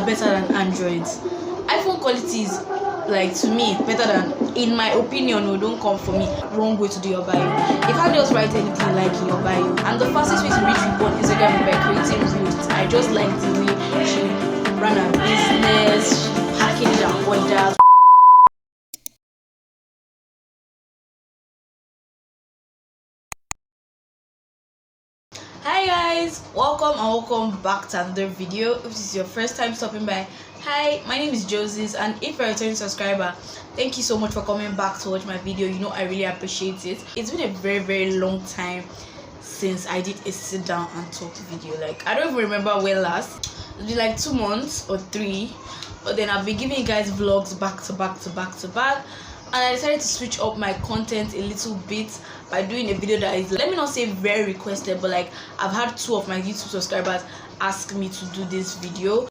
are better than Androids. iPhone quality is, like, to me, better than, in my opinion. No, don't come for me. Wrong way to do your bio. You can't just write anything like in your bio. And the fastest way to reach people on Instagram is by creating reels. I just like the way she ran her business, she packaged her orders. Hi guys, welcome back to another video. If this is your first time stopping by, hi, my name is Josie, and if you're a returning subscriber, thank you so much for coming back to watch my video. You know, I really appreciate it. It's been a very long time since I did a sit down and talk video. Like, I don't even remember when last. It's been like 2 months or 3, but then I've been giving you guys vlogs back to back, and I decided to switch up my content a little bit by doing a video that is, let me not say very requested, but like, I've had 2 of my YouTube subscribers ask me to do this video.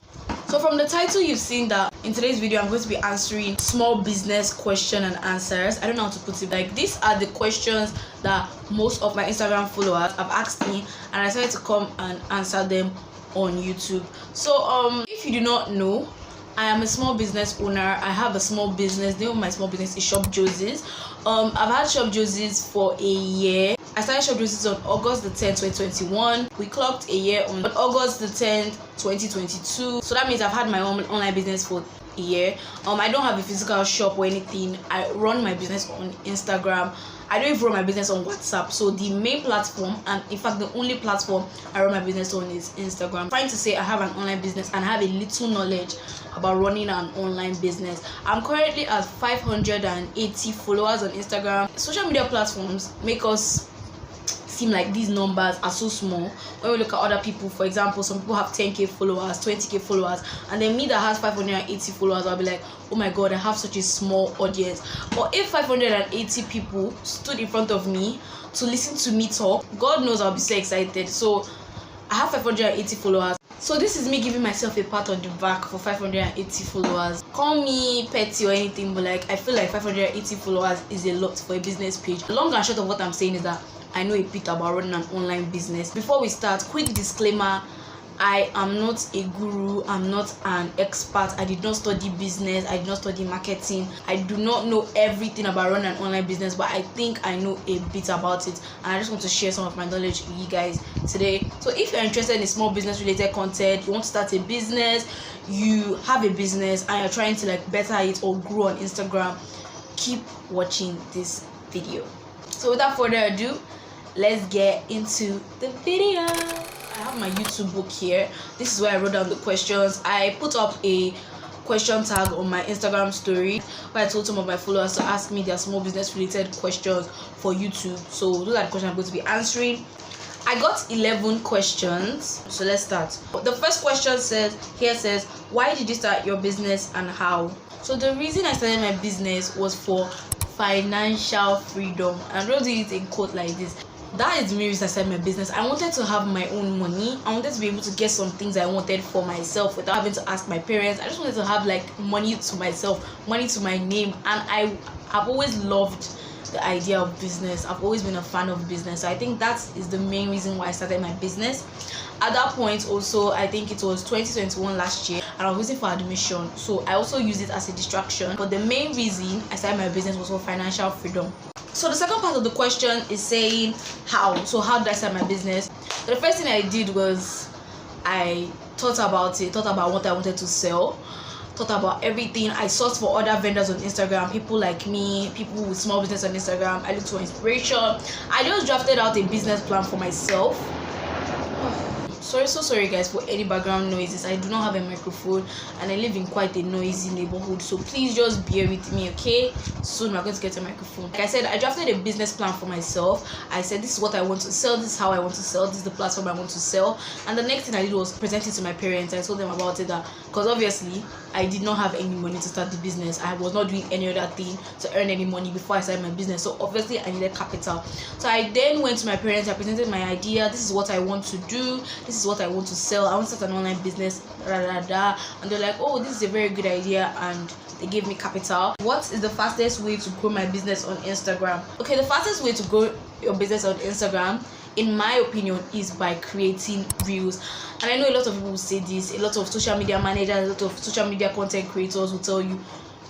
So from the title, you've seen that in today's video I'm going to be answering small business question and answers. I don't know how to put it. Like, these are the questions that most of my Instagram followers have asked me, and I decided to come and answer them on YouTube. So if you do not know, I am a small business owner. I have a small business. The name of my small business is Shop Josie's. I've had Shop Josie's for a year. I started Shop Josie's on August the 10th, 2021. We clocked a year on August the 10th, 2022. So that means I've had my own online business for a year. I don't have a physical shop or anything. I run my business on Instagram. I don't even run my business on WhatsApp. So the main platform, and in fact the only platform I run my business on, is Instagram. I'm trying to say I have an online business and I have a little knowledge about running an online business. I'm currently at 580 followers on Instagram. Social media platforms make us seem like these numbers are so small when we look at other people. For example, some people have 10k followers, 20k followers, and then me that has 580 followers, I'll be like, oh my god, I have such a small audience. But if 580 people stood in front of me to listen to me talk, God knows I'll be so excited. So I have 580 followers. So this is me giving myself a pat on the back for 580 followers. Call me petty or anything, but like, I feel like 580 followers is a lot for a business page. The long and short of what I'm saying is that I know a bit about running an online business. Before we start, quick disclaimer: I am not a guru, I'm not an expert. I did not study business, I did not study marketing. I do not know everything about running an online business, but I think I know a bit about it, and I just want to share some of my knowledge with you guys today. So if you're interested in small business related content, you want to start a business, you have a business and you're trying to like better it or grow on Instagram, keep watching this video. So without further ado, let's get into the video. I have my YouTube book here. This is where I wrote down the questions. I put up a question tag on my Instagram story where I told some of my followers to ask me their small business related questions for YouTube. So those are the questions I'm going to be answering. I got 11 questions, so let's start. The first question says, why did you start your business and how? So the reason I started my business was for financial freedom. And I don't do it in quote like this. That is the main reason I started my business. I wanted to have my own money. I wanted to be able to get some things I wanted for myself without having to ask my parents. I just wanted to have like money to myself, money to my name. And I've always loved the idea of business. I've always been a fan of business. So I think that is the main reason why I started my business. At that point also, I think it was 2021 last year, and I was waiting for admission. So I also used it as a distraction. But the main reason I started my business was for financial freedom. So the second part of the question is saying how. So how did I start my business? The first thing I did was I thought about what I wanted to sell, thought about everything. I searched for other vendors on Instagram, people like me, people with small business on Instagram. I looked for inspiration. I just drafted out a business plan for myself. Sorry guys for any background noises. I do not have a microphone and I live in quite a noisy neighborhood, so please just bear with me, okay? Soon we're going to get a microphone. Like I said, I drafted a business plan for myself. I said, this is what I want to sell, this is how I want to sell, this is the platform I want to sell. And the next thing I did was present it to my parents. I told them about it, because obviously I did not have any money to start the business. I was not doing any other thing to earn any money before I started my business, so obviously I needed capital. So I then went to my parents, I presented my idea. This is what I want to do, this is what I want to sell, I want to start an online business, and they're like, oh, this is a very good idea, and they gave me capital. What is the fastest way to grow my business on Instagram? Okay, the fastest way to grow your business on Instagram in my opinion, is by creating reels. And I know a lot of people will say this, a lot of social media managers, a lot of social media content creators will tell you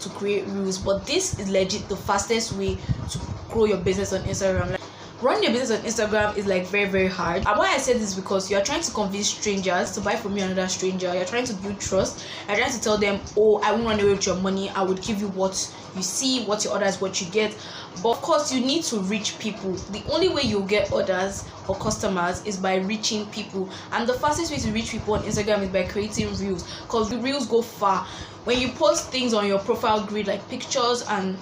to create reels, but this is legit the fastest way to grow your business on Instagram. Like, running your business on Instagram is like very, very hard. And why I said this is because you are trying to convince strangers to buy from you, another stranger. You're trying to build trust. You're trying to tell them, oh, I won't run away with your money. I would give you what you see, what you order is what you get. But of course, you need to reach people. The only way you'll get orders or customers is by reaching people. And the fastest way to reach people on Instagram is by creating reels, because the reels go far. When you post things on your profile grid, like pictures and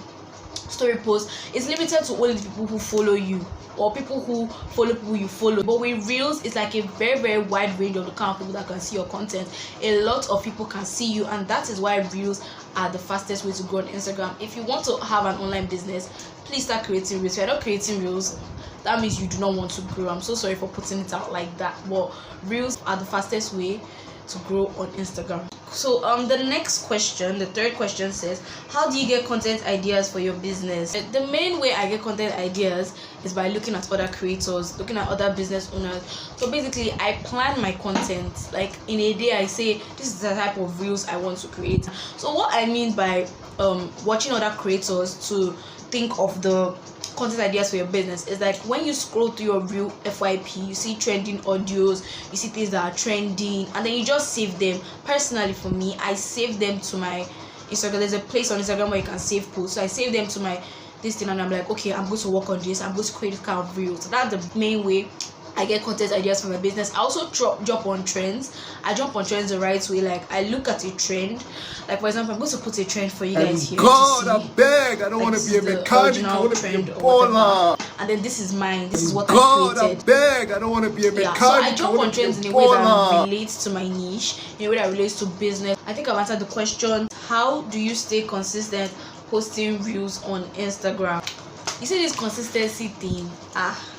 story posts, it's limited to only the people who follow you or people who follow people you follow. But with reels, it's like a very, very wide range of the kind of people that can see your content. A lot of people can see you, and that is why reels are the fastest way to grow on Instagram. If you want to have an online business, please start creating reels. If you're not creating reels, that means you do not want to grow. I'm so sorry for putting it out like that, but reels are the fastest way to grow on Instagram. So the next question, the third question says, how do you get content ideas for your business? The main way I get content ideas is by looking at other creators, looking at other business owners. So basically, I plan my content. Like in a day, I say this is the type of reels I want to create. So what I mean by watching other creators to think of the content ideas for your business is like when you scroll through your reel FYP, you see trending audios, you see things that are trending, and then you just save them. Personally, for me, I save them to my Instagram. There's a place on Instagram where you can save posts. So I save them to my this thing, and I'm like, okay, I'm going to work on this. I'm going to create this kind of reel. So that's the main way I get content ideas for my business. I also jump on trends. I jump on trends the right way. Like I look at a trend. Like for example, I'm going to put a trend for you guys here. God, I beg. I don't want to be a mechanic. I want to be a baller. And then this is mine. This is what God, I created. I beg. I don't want to be a mechanic. So I jump on trends in a way that relates to my niche, in a way that relates to business. I think I've answered the question. How do you stay consistent posting reels on Instagram? You see this consistency thing,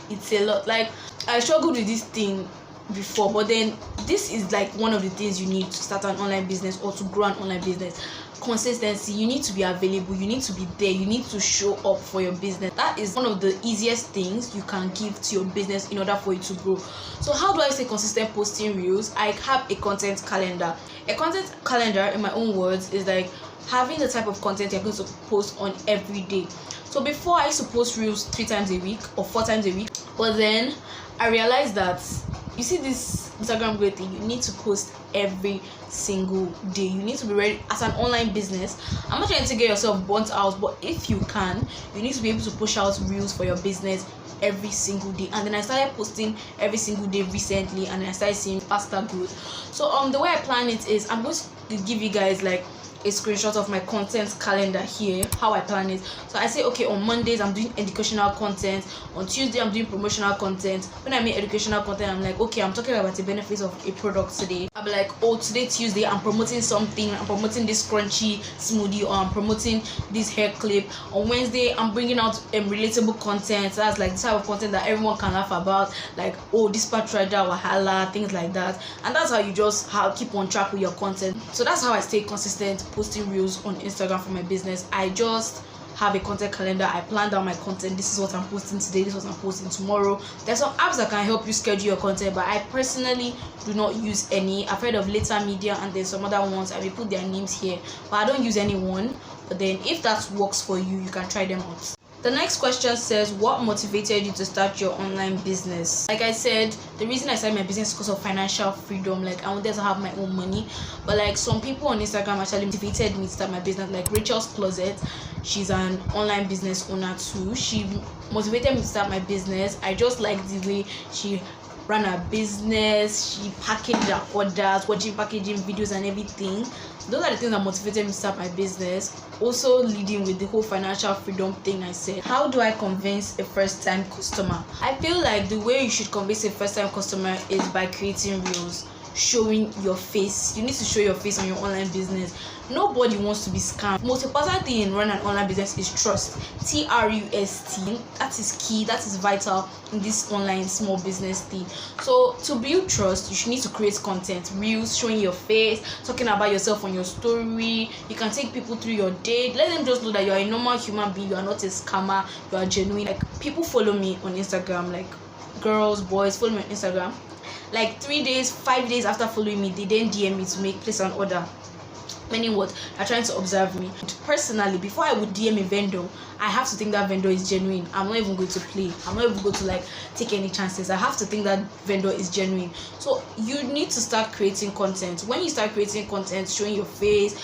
it's a lot. Like I struggled with this thing before, but then this is like one of the things you need to start an online business or to grow an online business. Consistency. You need to be available, you need to be there, you need to show up for your business. That is one of the easiest things you can give to your business in order for it to grow. So how do I stay consistent posting reels? I have a content calendar. A content calendar, in my own words, is like having the type of content you're going to post on every day. So before, I used to post reels 3 times a week or 4 times a week, but then I realized that, you see this Instagram great thing, you need to post every single day. You need to be ready as an online business. I'm not trying to get yourself burnt out, but if you can, you need to be able to push out reels for your business every single day. And then I started posting every single day recently, and I started seeing faster growth. So the way I plan it is, I'm going to give you guys like a screenshot of my content calendar here, how I plan it. So I say, okay, on Mondays I'm doing educational content, on Tuesday I'm doing promotional content. When I make educational content, I'm like, okay, I'm talking about the benefits of a product today. I'm like, oh, today Tuesday I'm promoting something, I'm promoting this crunchy smoothie, or I'm promoting this hair clip. On Wednesday I'm bringing out relatable content. That's like the type of content that everyone can laugh about, like, oh, this patrada wahala, things like that. And that's how you just keep on track with your content. So that's how I stay consistent posting reels on Instagram for my business. I just have a content calendar. I planned out my content. This is what I'm posting today, this is what I'm posting tomorrow. There's some apps that can help you schedule your content, but I personally do not use any. I've heard of Later Media, and there's some other ones. I will put their names here, but I don't use any one. But then if that works for you, you can try them out. The next question says, what motivated you to start your online business? Like I said, the reason I started my business is because of financial freedom. Like I wanted to have my own money. But like some people on Instagram actually motivated me to start my business. Like Rachel's Closet, she's an online business owner too. She motivated me to start my business. I just like the way she ran her business, she packaged her orders, watching packaging videos and everything. Those are the things that motivated me to start my business. Also leading with the whole financial freedom thing I said. How do I convince a first-time customer? I feel like the way you should convince a first-time customer is by creating reels, showing your face. You need to show your face on your online business. Nobody wants to be scammed. Most important thing in running an online business is trust. TRUST. That is key. That is vital in this online small business thing. So to build trust, you should need to create content, reels, showing your face, talking about yourself on your story. You can take people through your day. Let them just know that you are a normal human being. You are not a scammer. You are genuine. Like people follow me on Instagram. Like girls, boys, follow me on Instagram. Like 3 days, 5 days after following me, they then DM me to place an order. Meaning what? They're trying to observe me. Personally, before I would DM a vendor, I have to think that vendor is genuine. I'm not even going to play. I'm not even going to like take any chances. I have to think that vendor is genuine. So you need to start creating content. When you start creating content, showing your face,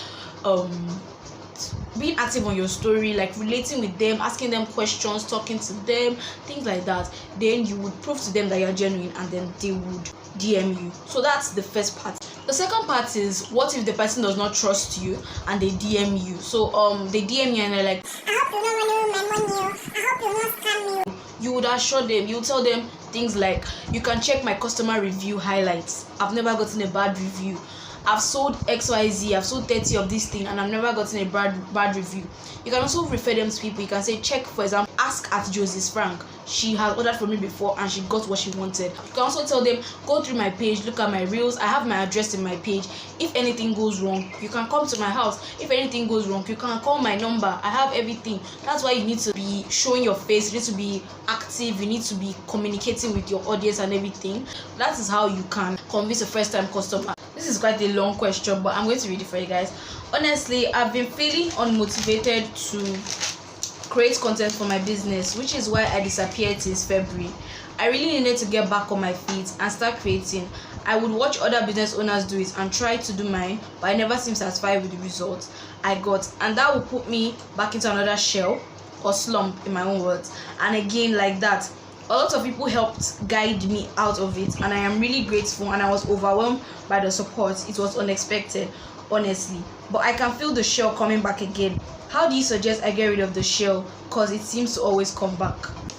being active on your story, like relating with them, asking them questions, talking to them, things like that, then you would prove to them that you're genuine, and then they would DM you. So that's the first part. The second part is, what if the person does not trust you and they DM you? So they DM you and they're like, I hope you know when you, I hope you not scam you. You would assure them, you would tell them things like, you can check my customer review highlights. I've never gotten a bad review. I've sold XYZ, I've sold 30 of this thing, and I've never gotten a bad review. You can also refer them to people. You can say, check, for example, ask at Josie's Frank. She has ordered from me before and she got what she wanted. You can also tell them, go through my page, look at my reels. I have my address in my page. If anything goes wrong, you can come to my house. If anything goes wrong, you can call my number. I have everything. That's why you need to be showing your face. You need to be active. You need to be communicating with your audience and everything. That is how you can convince a first-time customer. This is quite a long question, but I'm going to read it for you guys. Honestly, I've been feeling unmotivated to create content for my business, which is why I disappeared since February. I really needed to get back on my feet and start creating. I would watch other business owners do it and try to do mine, but I never seem satisfied with the results I got, and that would put me back into another shell or slump, in my own words. And again, like that, a lot of people helped guide me out of it, and I am really grateful, and I was overwhelmed by the support. It was unexpected, honestly, but I can feel the shell coming back again. How do you suggest I get rid of the shell, because it seems to always come back?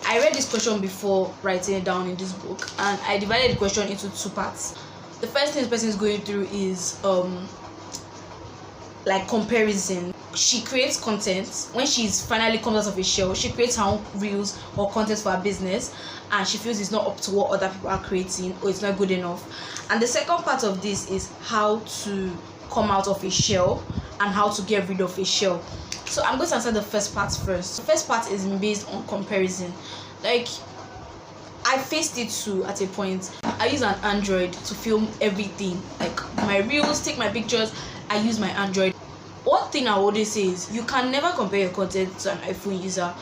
I read this question before writing it down in this book, and I divided the question into two parts. The first thing this person is going through is like comparison. She creates content. When she's finally comes out of a shell, she creates her own reels or content for her business, and she feels it's not up to what other people are creating, or it's not good enough. And the second part of this is how to come out of a shell and how to get rid of a shell. So I'm going to answer the first part first. The first part is based on comparison. Like, I faced it too at a point. I use an Android to film everything, like my reels, take my pictures. I use my Android. One thing I always say is, you can never compare your content to an iPhone user.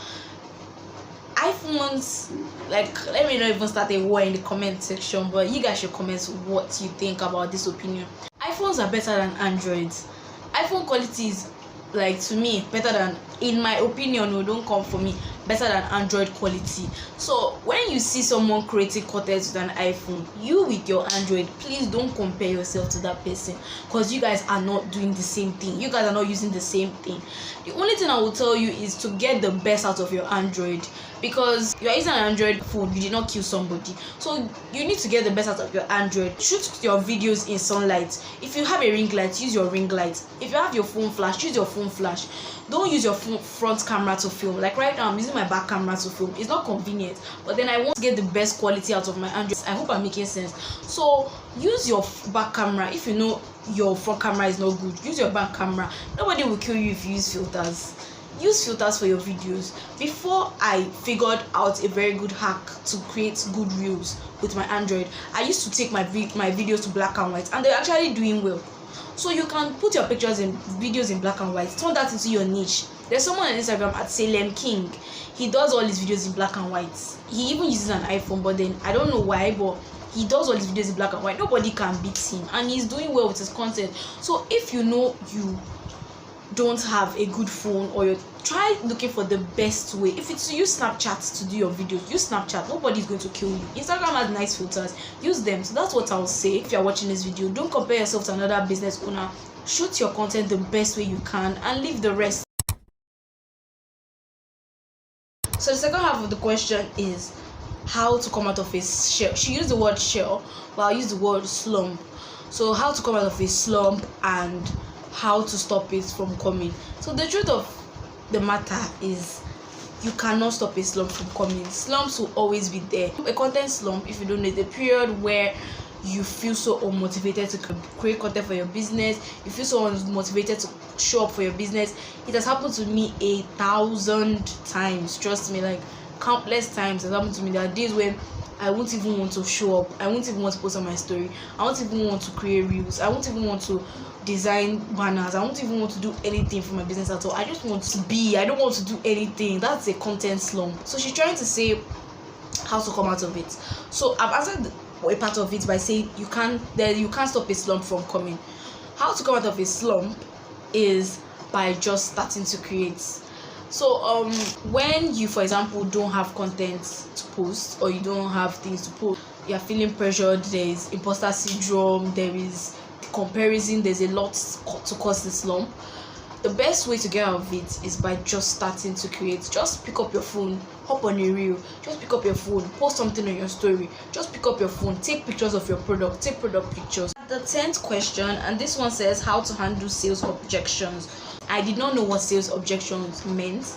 iPhones, like, let me not even start a war in the comment section, but you guys should comment what you think about this opinion. iPhones are better than Androids. iPhone quality is, like, to me, better than, in my opinion, no, don't come for me, better than Android quality. So when you see someone creating content with an iPhone, you with your Android, please don't compare yourself to that person, because you guys are not doing the same thing. You guys are not using the same thing. The only thing I will tell you is to get the best out of your Android, because you are using an Android phone, you did not kill somebody, so you need to get the best out of your Android. Shoot your videos in sunlight. If you have a ring light, use your ring light. If you have your phone flash, use your phone flash. Don't use your front camera to film. Like right now, I'm using my back camera to film. It's not convenient, but then I want to get the best quality out of my Android. I hope I'm making sense. So use your back camera. If you know your front camera is not good, use your back camera. Nobody will kill you if you use filters. Use filters for your videos. Before I figured out a very good hack to create good reels with my Android, I used to take my videos to black and white, and they're actually doing well. So you can put your pictures and videos in black and white, turn that into your niche. There's someone on Instagram at Salem King. He does all his videos in black and white. He even uses an iPhone, but then I don't know why, but he does all his videos in black and white. Nobody can beat him, and he's doing well with his content. So if you know you don't have a good phone, or you try looking for the best way. If it's to use Snapchat to do your videos, use Snapchat. Nobody's going to kill you. Instagram has nice filters, use them. So that's what I'll say. If you're watching this video, don't compare yourself to another business owner. Shoot your content the best way you can and leave the rest. So the second half of the question is how to come out of a shell. She used the word shell, but I'll use the word slump. So how to come out of a slump and how to stop it from coming. So the truth of the matter is, you cannot stop a slump from coming. Slumps will always be there. A content slump, if you don't know, the period where you feel so unmotivated to create content for your business, you feel so unmotivated to show up for your business. It has happened to me 1,000 times. Trust me, like countless times. It has happened to me. There are days when I won't even want to show up. I won't even want to post on my story. I won't even want to create reels. I won't even want to design banners. I won't even want to do anything for my business at all. I just want to be. I don't want to do anything. That's a content slump. So she's trying to say how to come out of it. So I've answered a part of it by saying you can't stop a slump from coming. How to come out of a slump is by just starting to create. So when you, for example, don't have content to post, or you don't have things to post, you're feeling pressured, there is imposter syndrome, there is comparison, there's a lot to cause the slump. The best way to get out of it is by just starting to create. Just pick up your phone, hop on a reel, just pick up your phone, post something on your story, just pick up your phone, take pictures of your product, take product pictures. The 10th question, and this one says how to handle sales objections. I did not know what sales objections meant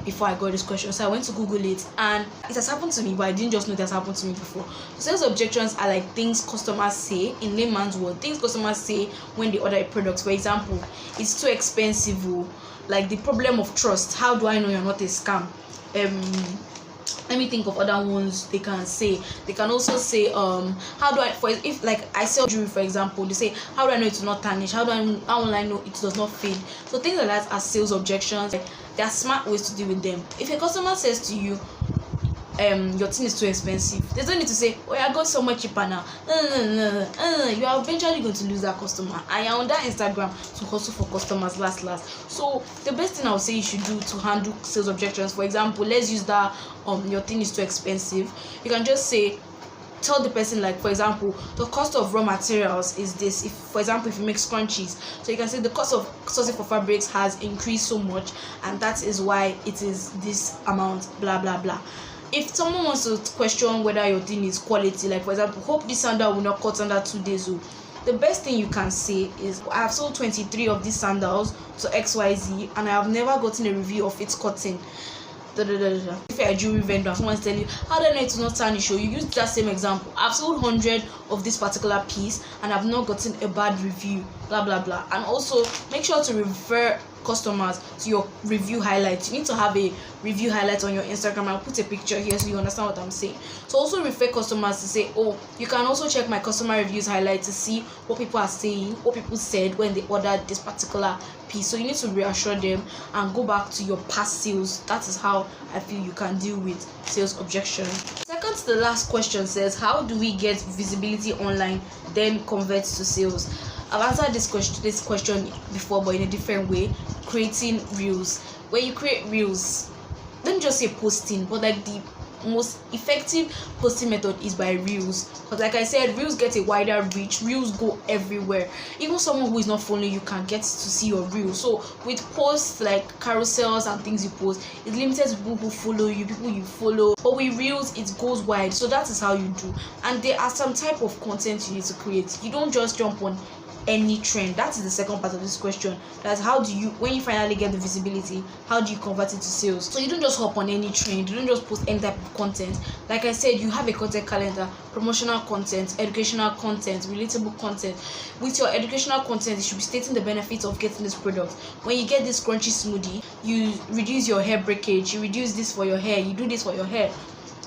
before I got this question, so I went to Google it, and it has happened to me, but I didn't just know it has happened to me before. Sales objections are like things customers say, in layman's word, things customers say when they order a product. For example, it's too expensive, like the problem of trust. How do I know you're not a scam? Let me think of other ones they can say. They can also say how do I, if like I sell jewelry, for example, they say, how do I know it's not tarnished? How will I know it does not fade? So things like that are sales objections. There are smart ways to deal with them. If a customer says to you, your thing is too expensive, there's no need to say, oh, I got so much cheaper now. You are eventually going to lose that customer. I am on that Instagram to hustle for customers last. So the best thing I would say you should do to handle sales objections, for example, let's use that your thing is too expensive. You can just say, tell the person, like, for example, the cost of raw materials is this. If, for example, if you make scrunchies, so you can say the cost of sourcing for fabrics has increased so much, and that is why it is this amount, blah blah blah. If someone wants to question whether your thing is quality, like for example, hope this sandal will not cut under 2 days, the best thing you can say is, I have sold 23 of these sandals to XYZ and I have never gotten a review of its cutting. If you're a jewelry vendor, someone's telling you, how do I know it's not tarnish? You use that same example. I've sold 100 of this particular piece and I've not gotten a bad review, blah blah blah. And also make sure to refer customers to your review highlights. You need to have a review highlight on your Instagram. I'll put a picture here so you understand what I'm saying. So also refer customers to say, oh, you can also check my customer reviews highlight to see what people are saying, what people said when they ordered this particular piece. So you need to reassure them and go back to your past sales. That is how I feel you can deal with sales objection. Second to the last question says, how do we get visibility online then convert to sales? I've answered this question before, but in a different way. Creating reels. When you create reels, don't just say posting, but like the most effective posting method is by reels. But like I said, reels get a wider reach. Reels go everywhere. Even someone who is not following you can get to see your reels. So with posts like carousels and things you post, it's limited to people who follow you, people you follow. But with reels, it goes wide. So that is how you do. And there are some type of content you need to create. You don't just jump on any trend. That is the second part of this question. That's how do you, when you finally get the visibility, how do you convert it to sales? So you don't just hop on any trend, you don't just post any type of content. Like I said, you have a content calendar, promotional content, educational content, relatable content. With your educational content, you should be stating the benefits of getting this product. When you get this crunchy smoothie, you reduce your hair breakage, you reduce this for your hair, you do this for your hair,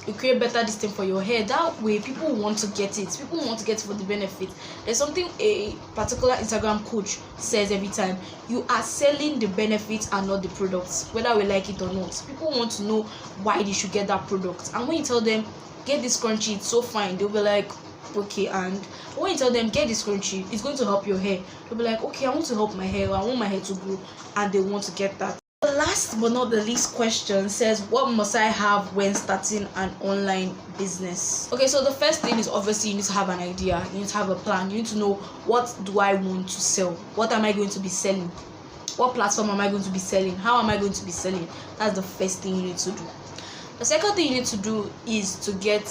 you create better this thing for your hair. That way people want to get it. People want to get it for the benefit. There's something a particular Instagram coach says every time: you are selling the benefits and not the products, whether we like it or not. People want to know why they should get that product, and when you tell them get this crunchy, it's so fine, they'll be like, okay. And when you tell them get this crunchy, it's going to help your hair, they'll be like, okay, I want to help my hair, I want my hair to grow, and they want to get that. The last but not the least question says, what must I have when starting an online business? Okay, so the first thing is obviously you need to have an idea, you need to have a plan, you need to know, what do I want to sell? What am I going to be selling? What platform am I going to be selling? How am I going to be selling? That's the first thing you need to do. The second thing you need to do is to get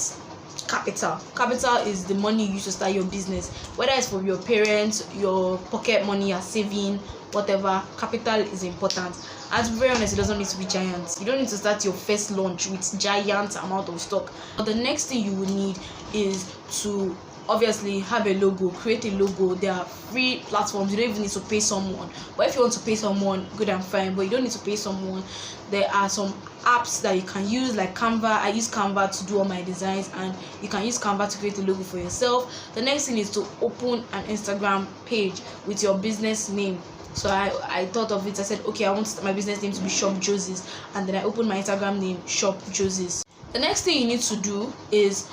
capital. Capital is the money you use to start your business, whether it's from your parents, your pocket money you're saving, whatever. Capital is important. And to be very honest, it doesn't need to be giant. You don't need to start your first launch with giant amount of stock. But the next thing you will need is to obviously have a logo, create a logo. There are free platforms, you don't even need to pay someone. But if you want to pay someone, good and fine, but you don't need to pay someone. There are some apps that you can use, like Canva. I use Canva to do all my designs, and you can use Canva to create a logo for yourself. The next thing is to open an Instagram page with your business name. So I thought of it. I said, okay, I want my business name to be Shop Josies, and then I opened my Instagram name, Shop Josies. The next thing you need to do is,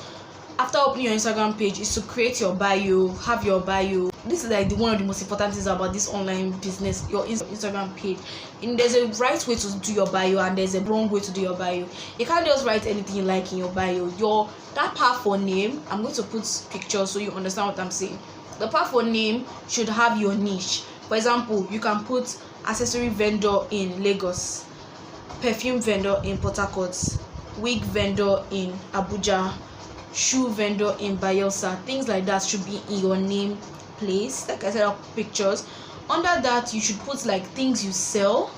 after opening your Instagram page, is to create your bio, have your bio. This is like one of the most important things about this online business, your Instagram page. And there's a right way to do your bio, and there's a wrong way to do your bio. You can't just write anything you like in your bio. That part for name, I'm going to put pictures so you understand what I'm saying. The part for name should have your niche. For example, you can put accessory vendor in Lagos, perfume vendor in Port Harcourt, wig vendor in Abuja, shoe vendor in Bayelsa. Things like that should be in your name place. Like I said, pictures. Under that, you should put like things you sell,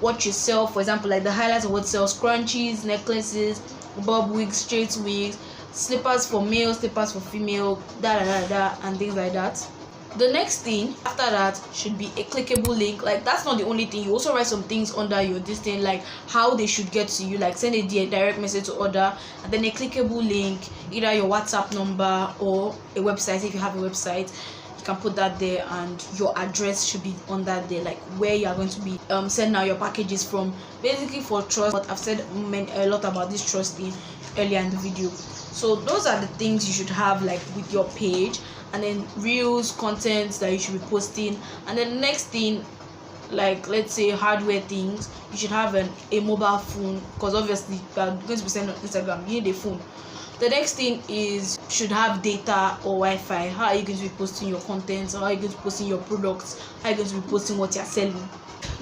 what you sell. For example, like the highlights of what sells: scrunchies, necklaces, bob wigs, straight wigs, slippers for male, slippers for female, and things like that. The next thing after that should be a clickable link. Like, that's not the only thing. You also write some things under your this thing, like how they should get to you, like send a direct message to order, and then a clickable link, either your WhatsApp number or a website. If you have a website, you can put that there, and your address should be on that there, like where you are going to be sending out your packages from, basically for trust. But I've said a lot about this trust thing earlier in the video. So those are the things you should have like with your page. And then reels, content that you should be posting. And then the next thing, like let's say hardware things, you should have a mobile phone, because obviously you are going to be sending on Instagram, you need a phone. The next thing is, should have data or Wi-Fi. How are you going to be posting your content? How are you going to be posting your products? How are you going to be posting what you're selling?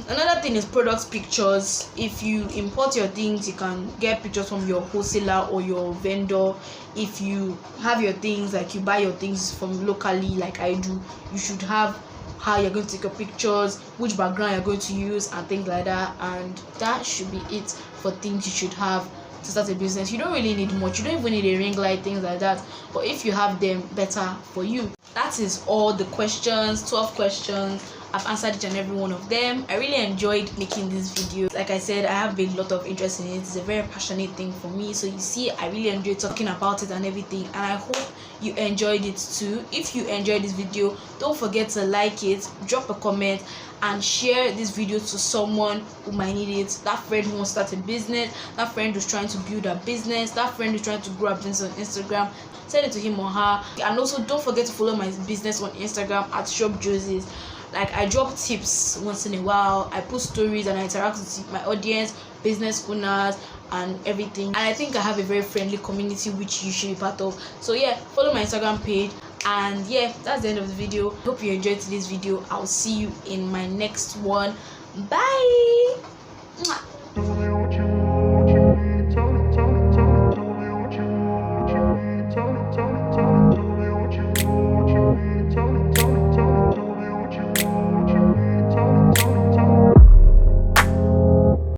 Another thing is product pictures. If you import your things, you can get pictures from your wholesaler or your vendor. If you have your things, like you buy your things from locally, like I do, you should have how you're going to take your pictures, which background you're going to use, and things like that. And that should be it for things you should have to start a business. You don't really need much. You don't even need a ring light, things like that. But if you have them, better for you. That is all the questions, 12 questions. I've answered each and every one of them. I really enjoyed making this video. Like I said, I have a lot of interest in it. It's a very passionate thing for me. So you see, I really enjoyed talking about it and everything. And I hope you enjoyed it too. If you enjoyed this video, don't forget to like it, drop a comment, and share this video to someone who might need it. That friend who wants to start a business, that friend who's trying to build a business, that friend who's trying to grow a business on Instagram. Send it to him or her. And also, don't forget to follow my business on Instagram at Shop Josies. Like, I drop tips once in a while. I post stories and I interact with my audience, business owners, and everything. And I think I have a very friendly community which you should be part of. So yeah, follow my Instagram page. And yeah, that's the end of the video. Hope you enjoyed today's video. I'll see you in my next one. Bye.